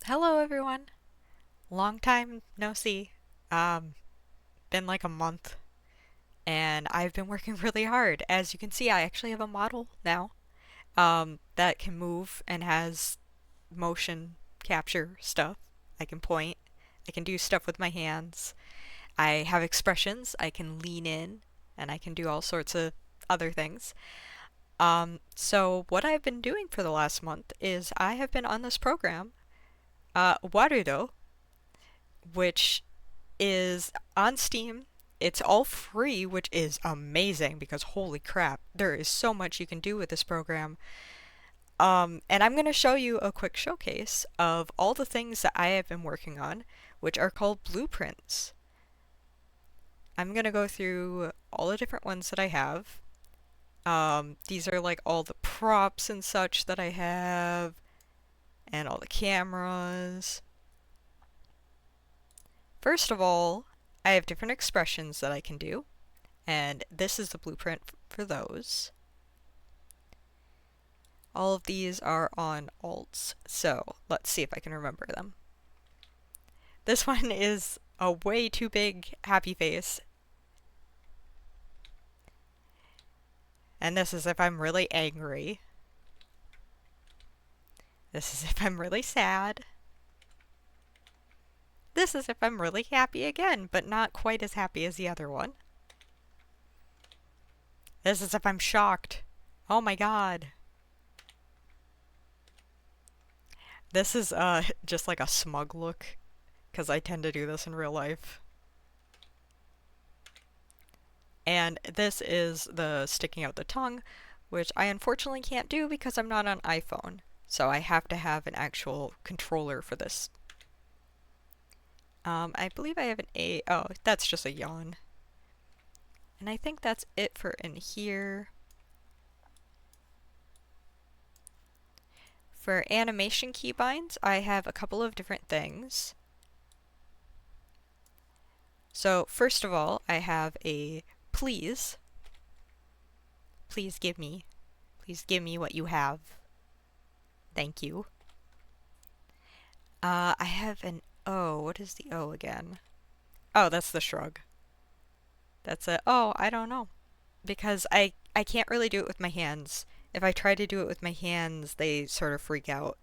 Hello everyone. Long time no see. Um, been like a month and I've been working really hard. As you can see, I actually have a model now that can move and has motion capture stuff. I can point, I can do stuff with my hands. I have expressions, I can lean in, and I can do all sorts of other things. So what I've been doing for the last month is I have been on this program, Warudo, which is on Steam. It's all free, which is amazing because holy crap, there is so much you can do with this program. And I'm going to show you a quick showcase of all the things that I have been working on, which are called blueprints. I'm going to go through all the different ones that I have. These are like all the props and such that I have, and all the cameras. First of all, I have different expressions that I can do. And this is the blueprint for those. All of these are on alts, so let's see if I can remember them. This one is a way too big happy face. And this is if I'm really angry. This is if I'm really sad. This is if I'm really happy again, but not quite as happy as the other one. This is if I'm shocked. Oh my god. This is just like a smug look, because I tend to do this in real life. And this is the sticking out the tongue, which I unfortunately can't do because I'm not on iPhone. So I have to have an actual controller for this. I believe I have an A. Oh, that's just a yawn. And I think that's it for in here. For animation keybinds, I have a couple of different things. So first of all, I have a please. Please give me. Please give me what you have. Thank you. I have an O. What is the O again? Oh, that's the shrug. That's a, oh, I don't know. Because I can't really do it with my hands. If I try to do it with my hands, they sort of freak out.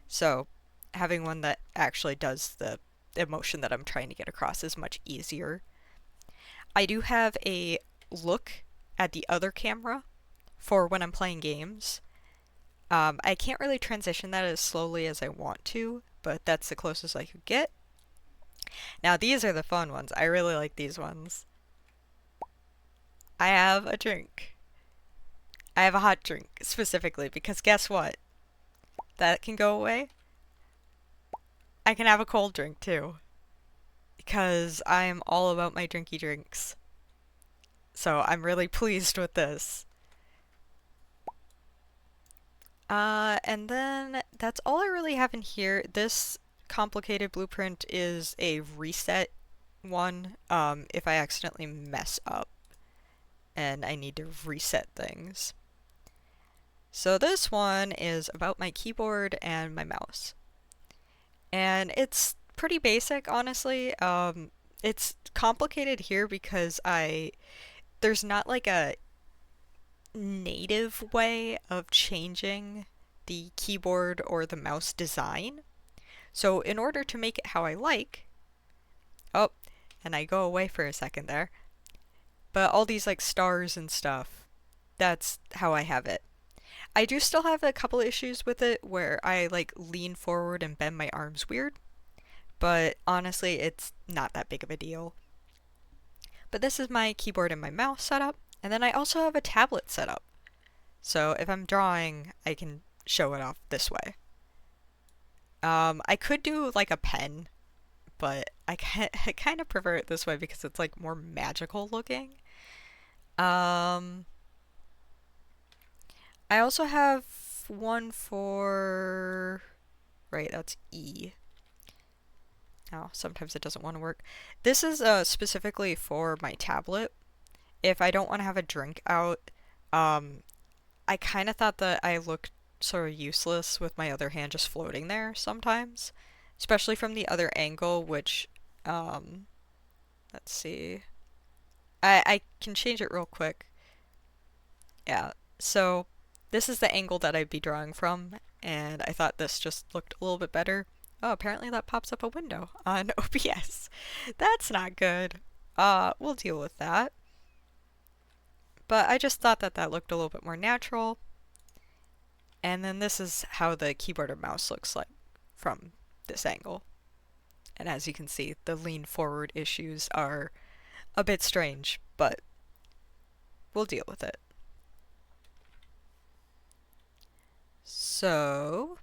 So having one that actually does the emotion that I'm trying to get across is much easier. I do have a look at the other camera for when I'm playing games. I can't really transition that as slowly as I want to, but that's the closest I could get. Now these are the fun ones. I really like these ones. I have a drink. I have a hot drink specifically because guess what? That can go away. I can have a cold drink too because I'm all about my drinky drinks. So I'm really pleased with this. And then that's all I really have in here. This complicated blueprint is a reset one, if I accidentally mess up and I need to reset things. So this one is about my keyboard and my mouse. And it's pretty basic, honestly. It's complicated here because there's not like a native way of changing the keyboard or the mouse design. So in order to make it how I like, oh, and I go away for a second there, but all these like stars and stuff, that's how I have it. I do still have a couple issues with it where I like lean forward and bend my arms weird, but honestly, it's not that big of a deal. But this is my keyboard and my mouse setup, and then I also have a tablet setup. So if I'm drawing, I can show it off this way. I could do like a pen, but I kind of prefer it this way because it's like more magical looking. Um, I also have one for, right, that's E. Oh, sometimes it doesn't want to work. This is specifically for my tablet. If I don't want to have a drink out, um, I kind of thought that I looked sort of useless with my other hand just floating there sometimes. especially from the other angle, which, let's see. I can change it real quick. Yeah, so this is the angle that I'd be drawing from, and I thought this just looked a little bit better. Oh, apparently that pops up a window on OBS. That's not good. We'll deal with that. But I just thought that that looked a little bit more natural. And then this is how the keyboard or mouse looks like from this angle. And as you can see, the lean forward issues are a bit strange, but we'll deal with it. So,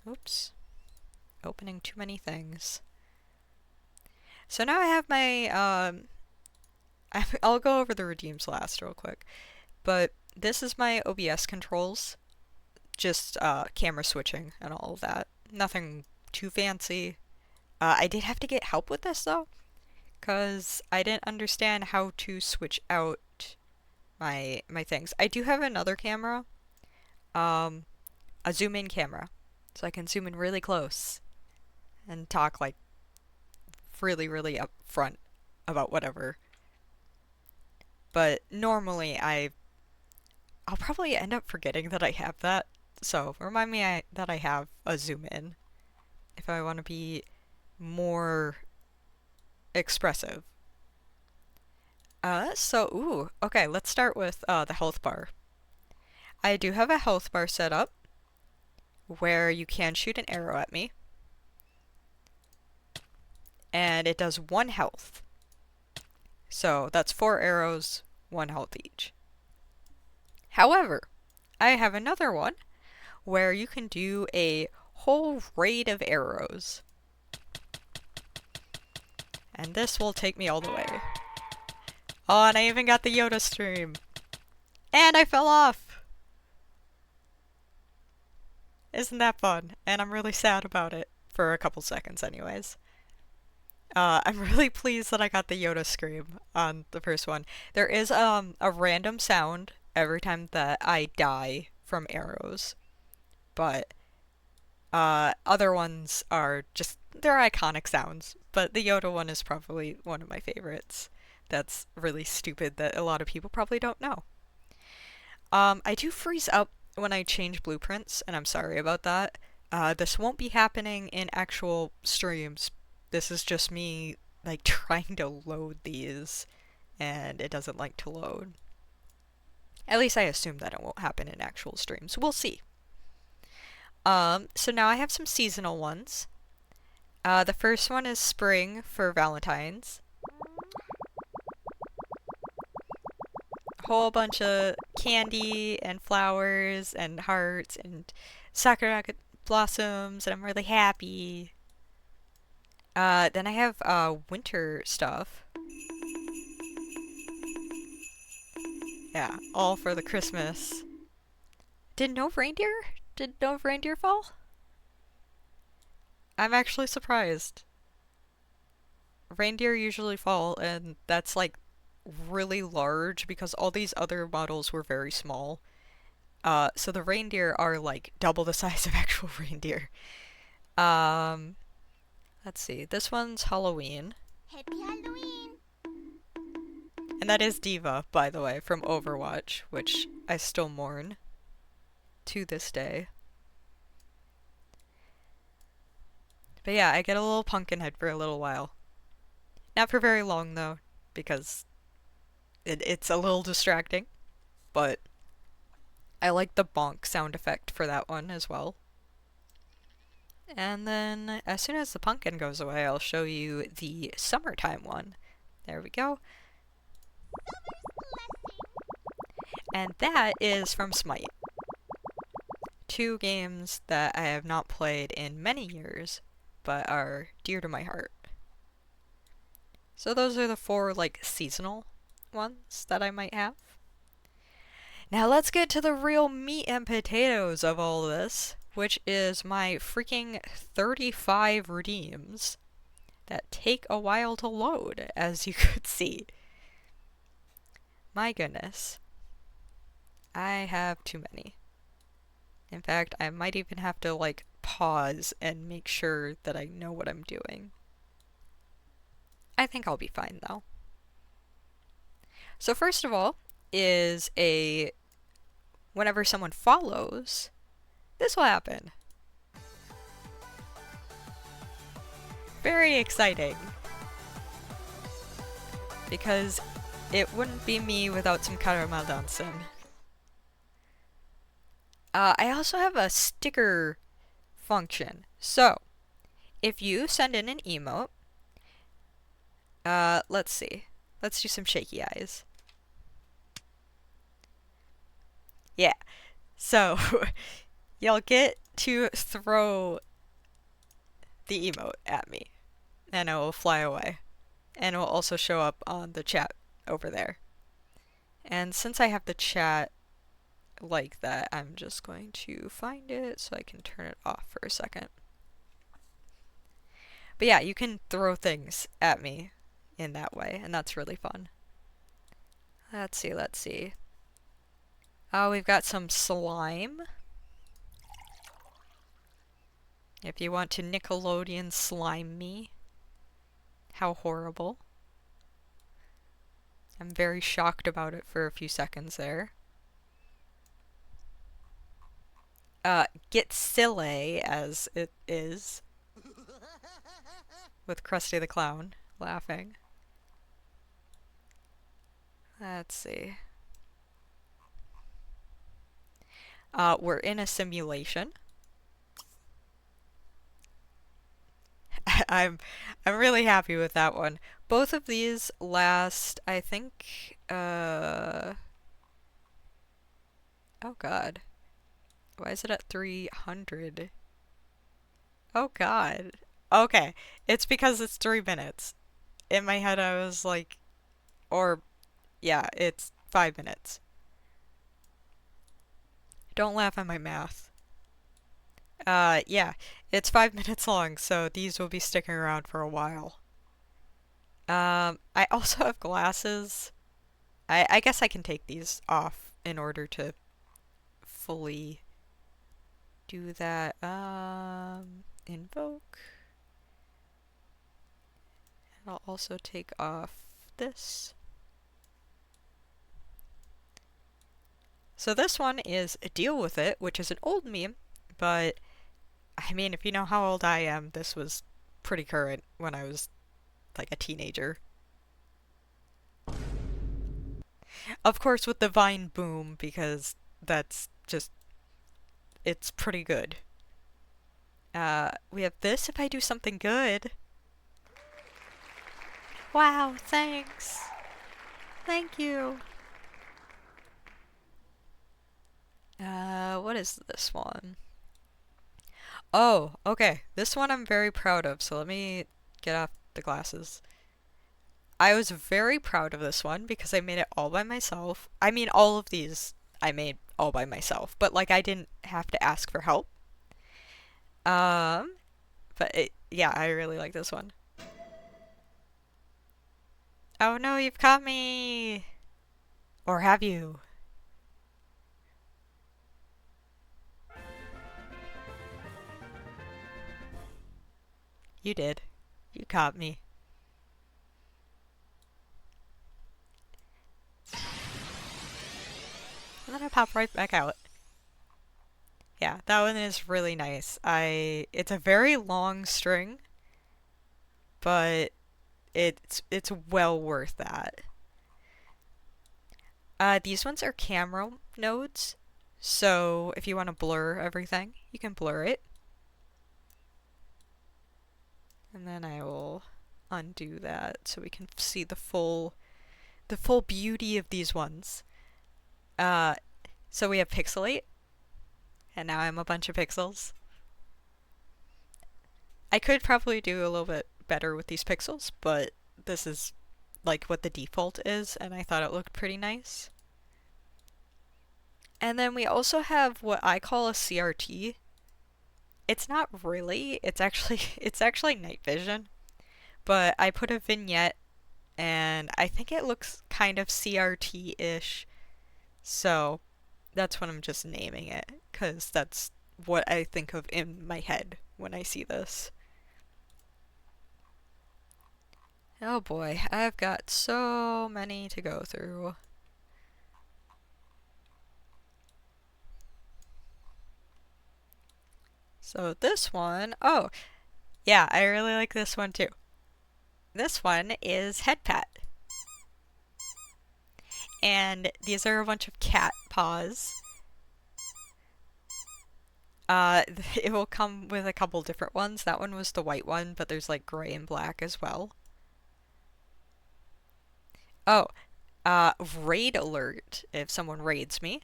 oops, opening too many things. So now I have my, I'll go over the redeems last real quick, but this is my OBS controls, just camera switching and all of that. Nothing too fancy. I did have to get help with this though, because I didn't understand how to switch out my things. I do have another camera, a zoom in camera, so I can zoom in really close and talk like really upfront about whatever. But normally I'll probably end up forgetting that I have that, so remind me that I have a zoom in if I want to be more expressive. Okay, let's start with the health bar. I do have a health bar set up where you can shoot an arrow at me, and it does 1 health. So that's 4 arrows, 1 health each. However, I have another one where you can do a whole raid of arrows. And this will take me all the way. Oh, and I even got the Yoda stream. And I fell off! Isn't that fun? And I'm really sad about it. For a couple seconds anyways. I'm really pleased that I got the Yoda scream on the first one. There is a random sound every time that I die from arrows. But other ones are just, they're iconic sounds. But the Yoda one is probably one of my favorites. That's really stupid that a lot of people probably don't know. I do freeze up when I change blueprints, and I'm sorry about that. This won't be happening in actual streams. This is just me, like, trying to load these, and it doesn't like to load. At least I assume that it won't happen in actual streams. We'll see. So now I have some seasonal ones. The first one is spring for Valentine's. Whole bunch of candy and flowers and hearts and sakura blossoms, and I'm really happy. Then I have winter stuff. Yeah, all for the Christmas. Did no reindeer fall? I'm actually surprised. Reindeer usually fall, and that's like really large because all these other models were very small. So the reindeer are like double the size of actual reindeer. Let's see. This one's Halloween. Happy Halloween! And that is Diva, by the way, from Overwatch, which I still mourn to this day. But yeah, I get a little pumpkin head for a little while. Not for very long, though, because it's a little distracting. But I like the bonk sound effect for that one as well. And then, as soon as the pumpkin goes away, I'll show you the summertime one. There we go. And that is from Smite. 2 games that I have not played in many years, but are dear to my heart. So those are the 4, like, seasonal ones that I might have. Now let's get to the real meat and potatoes of all this, which is my freaking 35 redeems that take a while to load, as you could see. My goodness. I have too many. In fact, I might even have to, like, pause and make sure that I know what I'm doing. I think I'll be fine though. So first of all is whenever someone follows, this will happen. Very exciting. Because it wouldn't be me without some caramel dancing. I also have a sticker function. So, if you send in an emote, let's see. Let's do some shaky eyes. Yeah. So, you'll get to throw the emote at me, and it will fly away. And it will also show up on the chat over there. And since I have the chat like that, I'm just going to find it so I can turn it off for a second. But yeah, you can throw things at me in that way, and that's really fun. Let's see. Oh, we've got some slime. If you want to Nickelodeon slime me. How horrible. I'm very shocked about it for a few seconds there. Get silly as it is. With Krusty the Clown laughing. Let's see. We're in a simulation. I'm really happy with that one. Both of these last, I think, oh god. Why is it at 300? Oh god. Okay, it's because it's 3 minutes. In my head I was like, or, yeah, it's 5 minutes. Don't laugh at my math. Yeah, it's 5 minutes long, so these will be sticking around for a while. I also have glasses. I guess I can take these off in order to fully do that. Invoke. And I'll also take off this. So this one is Deal With It, which is an old meme, but I mean, if you know how old I am, this was pretty current when I was like a teenager. Of course with the Vine boom, because that's just, it's pretty good. We have this if I do something good. Wow, thanks. Thank you. What is this one? Oh, okay. This one I'm very proud of, so let me get off the glasses. I was very proud of this one because I made it all by myself. I mean, all of these I made all by myself, but like I didn't have to ask for help. Yeah, I really like this one. Oh no, you've caught me! Or have you? You did. You caught me. And then I pop right back out. Yeah, that one is really nice. It's a very long string, but it's well worth that. These ones are camera nodes, so if you want to blur everything, you can blur it. And then I will undo that so we can see the full beauty of these ones. So we have pixelate, and now I'm a bunch of pixels. I could probably do a little bit better with these pixels, but this is like what the default is, and I thought it looked pretty nice. And then we also have what I call a CRT. It's not really, it's actually night vision, but I put a vignette and I think it looks kind of CRT-ish, so that's what I'm just naming it, because that's what I think of in my head when I see this. Oh boy, I've got so many to go through. So this one, oh, yeah, I really like this one too. This one is head pat. And these are a bunch of cat paws. It will come with a couple different ones. That one was the white one, but there's like gray and black as well. Oh, raid alert if someone raids me.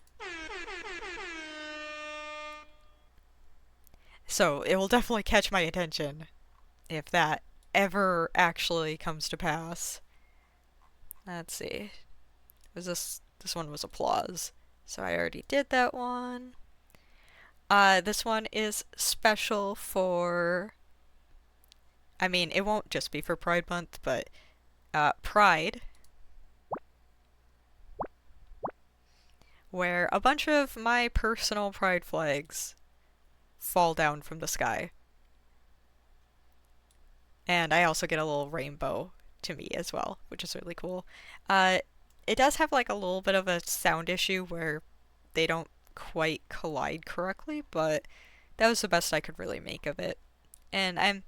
So it will definitely catch my attention if that ever actually comes to pass. Let's see. Was this one was applause. So I already did that one. This one is special for, I mean, it won't just be for Pride Month, but Pride, where a bunch of my personal pride flags fall down from the sky. And I also get a little rainbow to me as well, which is really cool. Uh, it does have like a little bit of a sound issue where they don't quite collide correctly, but that was the best I could really make of it. And I'm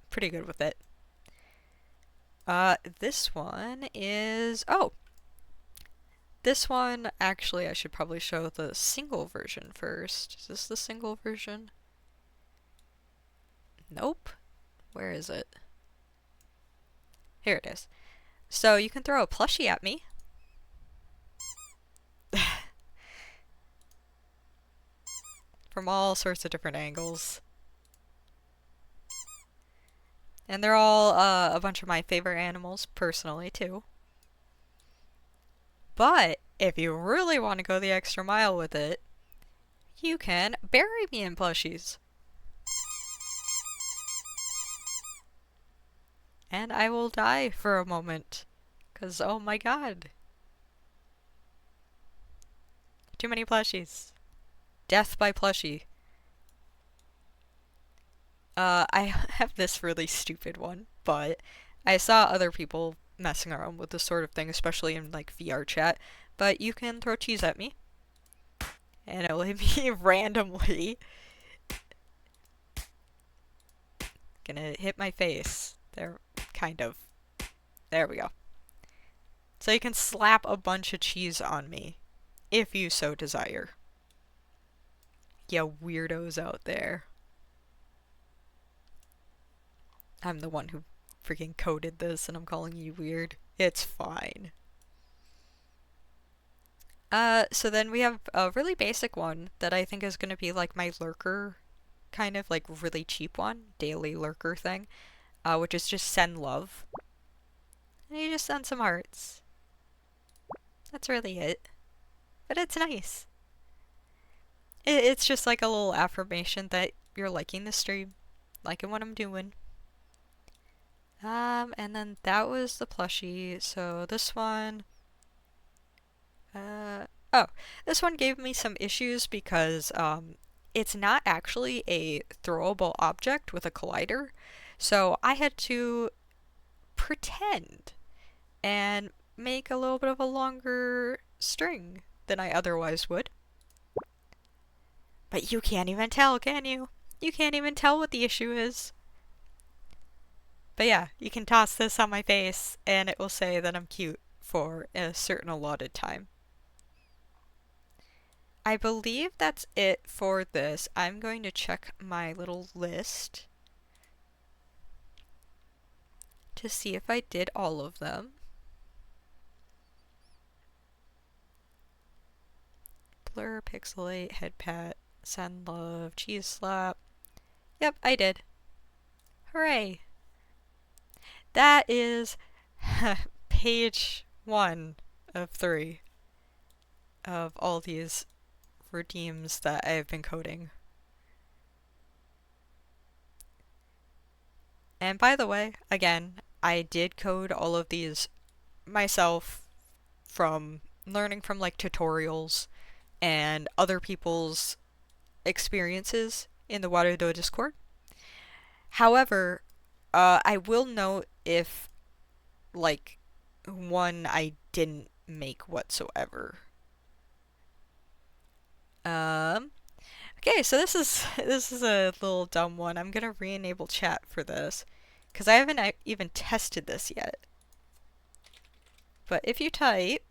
pretty good with it. This one is, oh, this one, actually, I should probably show the single version first. Is this the single version? Nope. Where is it? Here it is. So you can throw a plushie at me. From all sorts of different angles. And they're all a bunch of my favorite animals, personally, too. But if you really want to go the extra mile with it, you can bury me in plushies. And I will die for a moment. 'Cause, oh my god. Too many plushies. Death by plushie. I have this really stupid one, but I saw other people messing around with this sort of thing, especially in like VR chat. But you can throw cheese at me, and it'll hit me randomly. Gonna hit my face. There, kind of. There we go. So you can slap a bunch of cheese on me, if you so desire. You weirdos out there. I'm the one who freaking coded this and I'm calling you weird. It's fine. So then we have a really basic one that I think is gonna be like my lurker, kind of like really cheap one, daily lurker thing, which is just send love. And you just send some hearts. That's really it. But it's nice. It's just like a little affirmation that you're liking the stream, liking what I'm doing. And then that was the plushie, so this one, oh, this one gave me some issues because, it's not actually a throwable object with a collider, so I had to pretend and make a little bit of a longer string than I otherwise would. But you can't even tell, can you? You can't even tell what the issue is. But yeah, you can toss this on my face and it will say that I'm cute for a certain allotted time. I believe that's it for this. I'm going to check my little list to see if I did all of them. Blur, pixelate, head pat, send love, cheese slap. Yep, I did. Hooray! That is page 1 of 3 of all these redeems that I have been coding. And by the way, again, I did code all of these myself from learning from like tutorials and other people's experiences in the Warudo Discord. However, I will note if, like, one I didn't make whatsoever. Okay, so this is a little dumb one. I'm gonna re-enable chat for this, because I haven't even tested this yet. But if you type,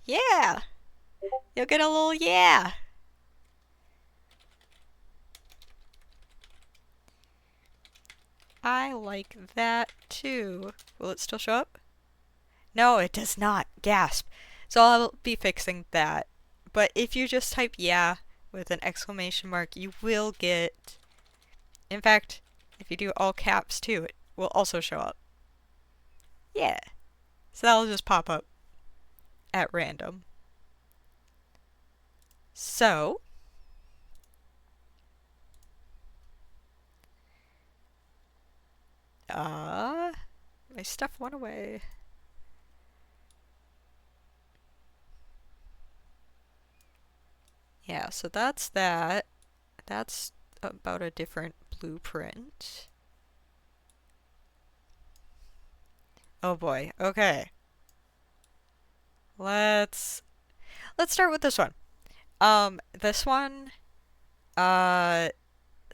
yeah, you'll get a little yeah. I like that too. Will it still show up? No, it does not. Gasp. So I'll be fixing that. But if you just type yeah with an exclamation mark, you will get... In fact, if you do all caps too, it will also show up. Yeah. So that'll just pop up at random. So... my stuff went away. Yeah, so that's that. That's about a different blueprint. Oh boy, okay. Let's start with this one. This one,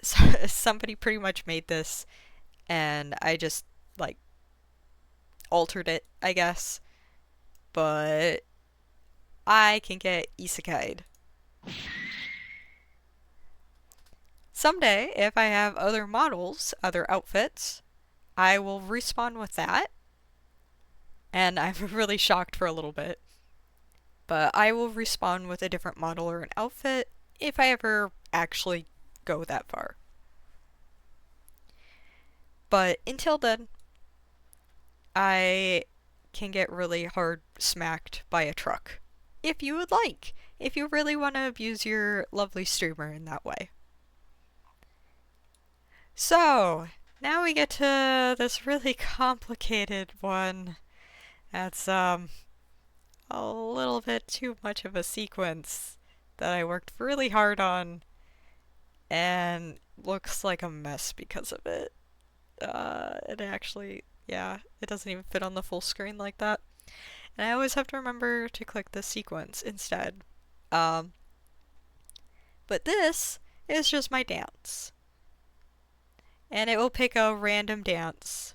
somebody pretty much made this, and I just, like, altered it, I guess. But I can get isekai'd. Someday, if I have other models, other outfits, I will respawn with that. And I'm really shocked for a little bit. But I will respawn with a different model or an outfit if I ever actually go that far. But until then, I can get really hard smacked by a truck. If you would like. If you really want to abuse your lovely streamer in that way. So, now we get to this really complicated one. That's, a little bit too much of a sequence that I worked really hard on and looks like a mess because of it. It actually, yeah, it doesn't even fit on the full screen like that. And I always have to remember to click the sequence instead. But this is just my dance. And it will pick a random dance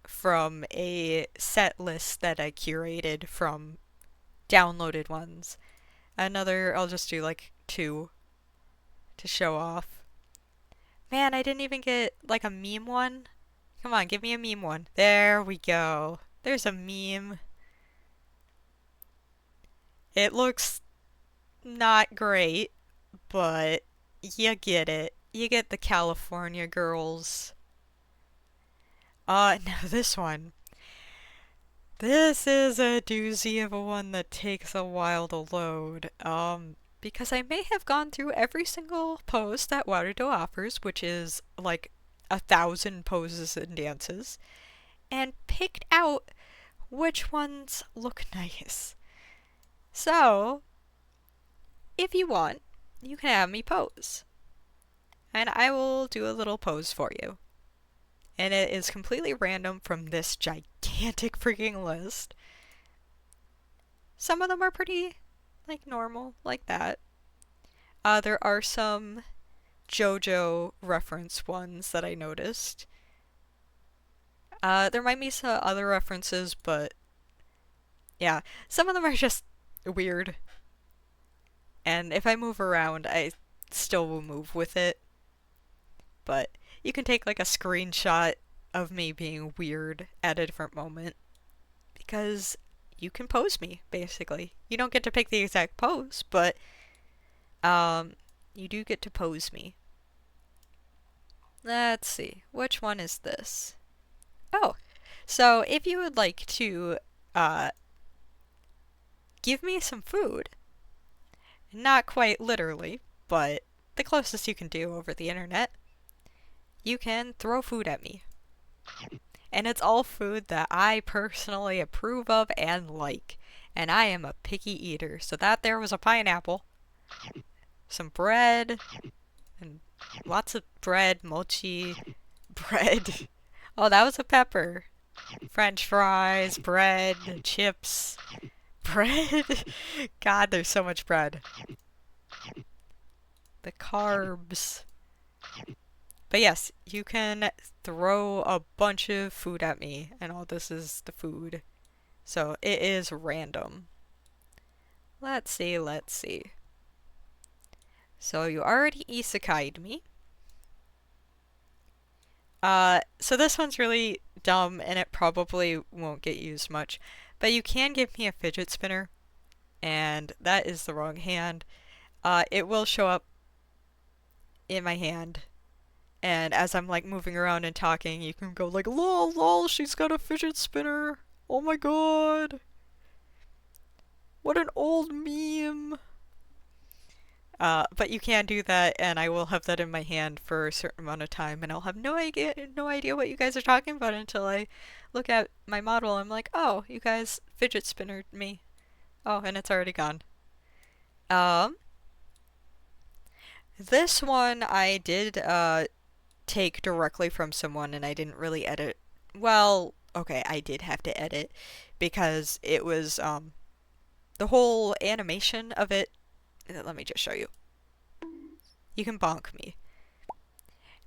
from a set list that I curated from downloaded ones. Another, I'll just do like 2 to show off. Man, I didn't even get like a meme one. Come on, give me a meme one. There we go. There's a meme. It looks not great, but you get it. You get the California girls. Now this one. This is a doozy of a one that takes a while to load. Because I may have gone through every single pose that Warudo offers, which is like 1,000 poses and dances, and picked out which ones look nice. So, if you want, you can have me pose. And I will do a little pose for you. And it is completely random from this gigantic freaking list. Some of them are pretty, like, normal, like that. There are some JoJo reference ones that I noticed. There might be some other references, but yeah, some of them are just weird. And if I move around, I still will move with it. But you can take like a screenshot of me being weird at a different moment. Because you can pose me, basically. You don't get to pick the exact pose, but you do get to pose me. Let's see, which one is this? Oh, so if you would like to give me some food, not quite literally, but the closest you can do over the internet, you can throw food at me. And it's all food that I personally approve of and like. and I am a picky eater. So that there was a pineapple, some bread, and lots of bread, mochi, bread. Oh, that was a pepper. French fries, bread, chips, bread. God, there's so much bread. The carbs. But yes, you can throw a bunch of food at me, and all this is the food. So it is random. Let's see, let's see. So you already isekai'd me. So this one's really dumb, and it probably won't get used much. But you can give me a fidget spinner, and that is the wrong hand. It will show up in my hand. And as I'm like moving around and talking, you can go like, lol, lol, she's got a fidget spinner. Oh my god. What an old meme. But you can do that, and I will have that in my hand for a certain amount of time, and I'll have no idea what you guys are talking about until I look at my model. I'm like, oh, you guys fidget spinnered me. Oh, and it's already gone. Um, this one I did take directly from someone, and I didn't really edit. Well, okay, I did have to edit because it was the whole animation of it. Let me just show you. You can bonk me.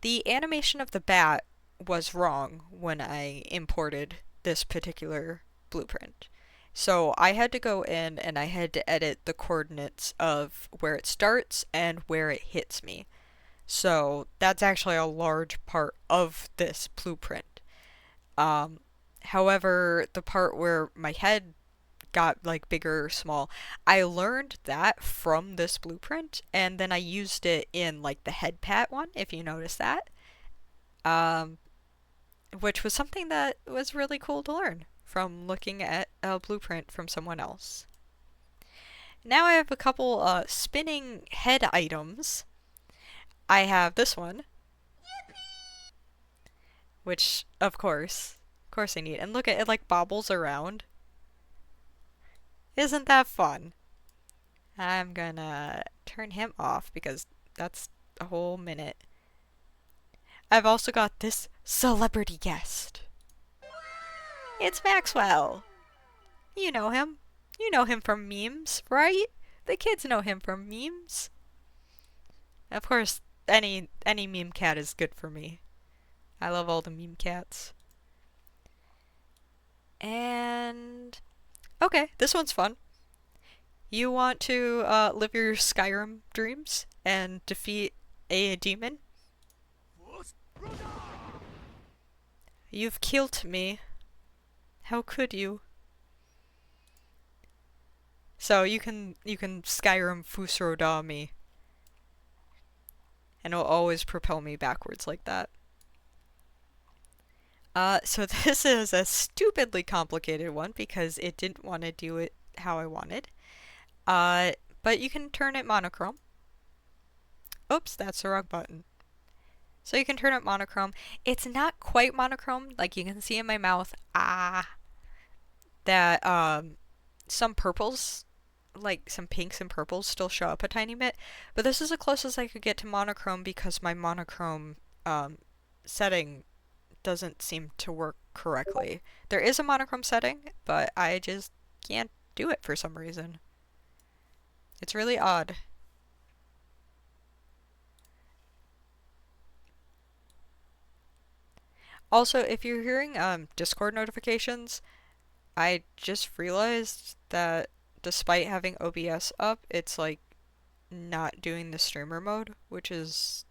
The animation of the bat was wrong when I imported this particular blueprint. So I had to go in and I had to edit the coordinates of where it starts and where it hits me. So that's actually a large part of this blueprint. Um, However, the part where my head got like bigger or small, I learned that from this blueprint, and then I used it in like the head pat one, if you notice that. Um, which was something that was really cool to learn from looking at a blueprint from someone else. Now I have a couple spinning head items. I have this one, which of course I need. And look at it, like bobbles around. Isn't that fun? I'm gonna turn him off because that's a whole minute. I've also got this celebrity guest. It's Maxwell. You know him. You know him from memes, right? The kids know him from memes. Of course, any meme cat is good for me. I love all the meme cats. And okay, this one's fun. You want to live your Skyrim dreams and defeat a demon? You've killed me. How could you? So you can Skyrim Fusroda me, and it'll always propel me backwards like that. So this is a stupidly complicated one because it didn't want to do it how I wanted. But you can turn it monochrome. Oops, that's the wrong button. So you can turn it monochrome. It's not quite monochrome, like you can see in my mouth, that some purples, like some pinks and purples still show up a tiny bit. But this is the closest I could get to monochrome because my monochrome setting doesn't seem to work correctly. There is a monochrome setting, but I just can't do it for some reason. It's really odd. Also, if you're hearing Discord notifications, I just realized that despite having OBS up, it's like not doing the streamer mode, which is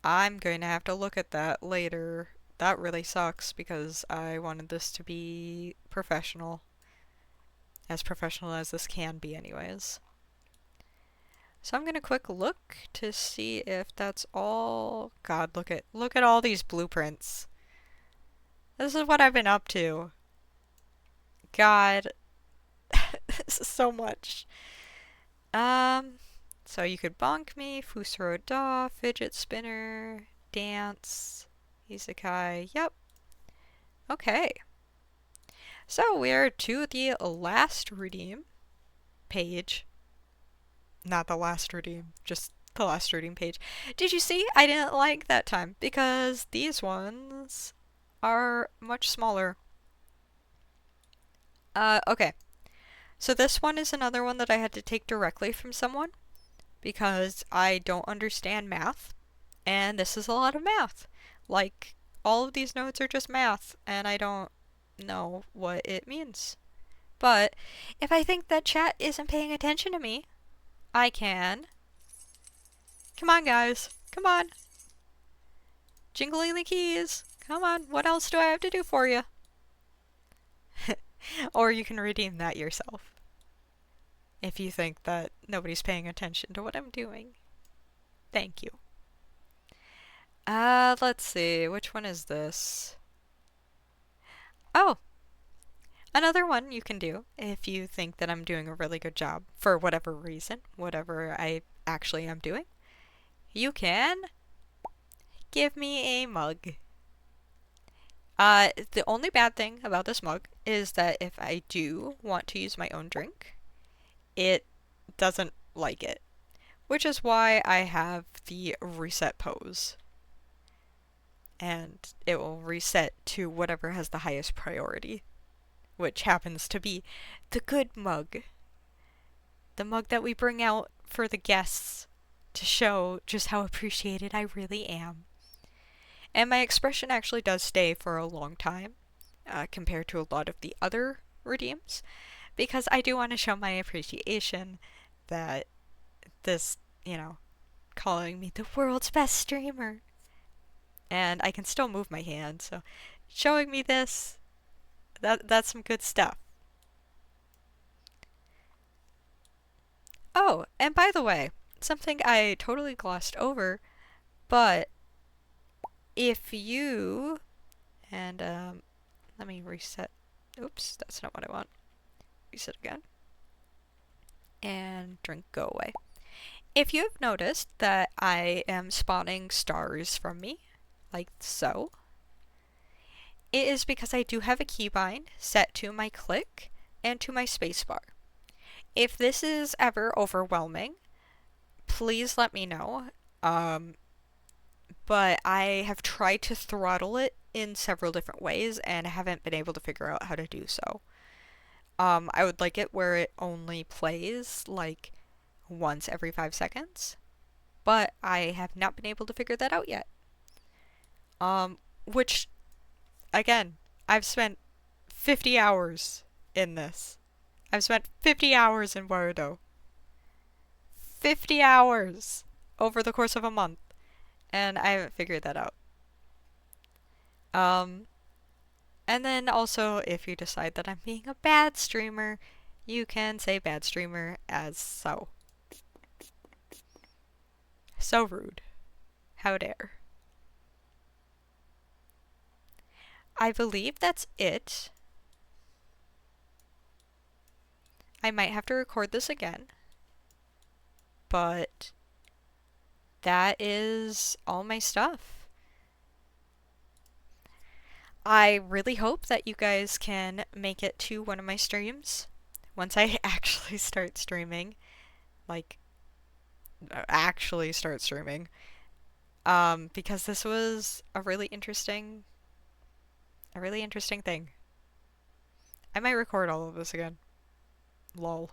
I'm going to have to look at that later. That really sucks because I wanted this to be professional. As professional as this can be anyways. So I'm gonna quick look to see if that's all. God, look at all these blueprints. This is what I've been up to. God, this is so much. So you could bonk me, Fusro Da, fidget spinner, dance, isekai. Yep. Okay. So we're to the last redeem page. Not the last redeem, just the last redeem page. Did you see? I didn't like that time because these ones are much smaller. Okay. So this one is another one that I had to take directly from someone because I don't understand math, and this is a lot of math. Like, all of these nodes are just math, and I don't know what it means. But if I think that chat isn't paying attention to me, I can. Come on, guys. Come on. Jingling the keys. Come on. What else do I have to do for you? Or you can redeem that yourself if you think that nobody's paying attention to what I'm doing. Thank you. Let's see. Which one is this? Oh, another one you can do if you think that I'm doing a really good job for whatever reason, whatever I actually am doing. You can give me a mug. The only bad thing about this mug is that if I do want to use my own drink, it doesn't like it, which is why I have the reset pose. And it will reset to whatever has the highest priority, which happens to be the good mug. The mug that we bring out for the guests to show just how appreciated I really am. And my expression actually does stay for a long time, compared to a lot of the other redeems, because I do want to show my appreciation that this, calling me the world's best streamer. And I can still move my hand, so showing me this, that's some good stuff. Oh, and by the way, something I totally glossed over, but if you, and let me reset. Oops, that's not what I want. Reset again. And drink go away. If you have noticed that I am spawning stars from me, like so, it is because I do have a keybind set to my click and to my spacebar. If this is ever overwhelming, please let me know. But I have tried to throttle it in several different ways and haven't been able to figure out how to do so. I would like it where it only plays like once every 5 seconds, but I have not been able to figure that out yet. Which, again, I've spent 50 hours in this. I've spent 50 hours in Warudo. 50 hours over the course of a month, and I haven't figured that out. And then also, if you decide that I'm being a bad streamer, you can say bad streamer as so. So rude. How dare. I believe that's it. I might have to record this again, but that is all my stuff. I really hope that you guys can make it to one of my streams once I actually start streaming. Like, actually start streaming. Because this was a really interesting thing. I might record all of this again. Lol.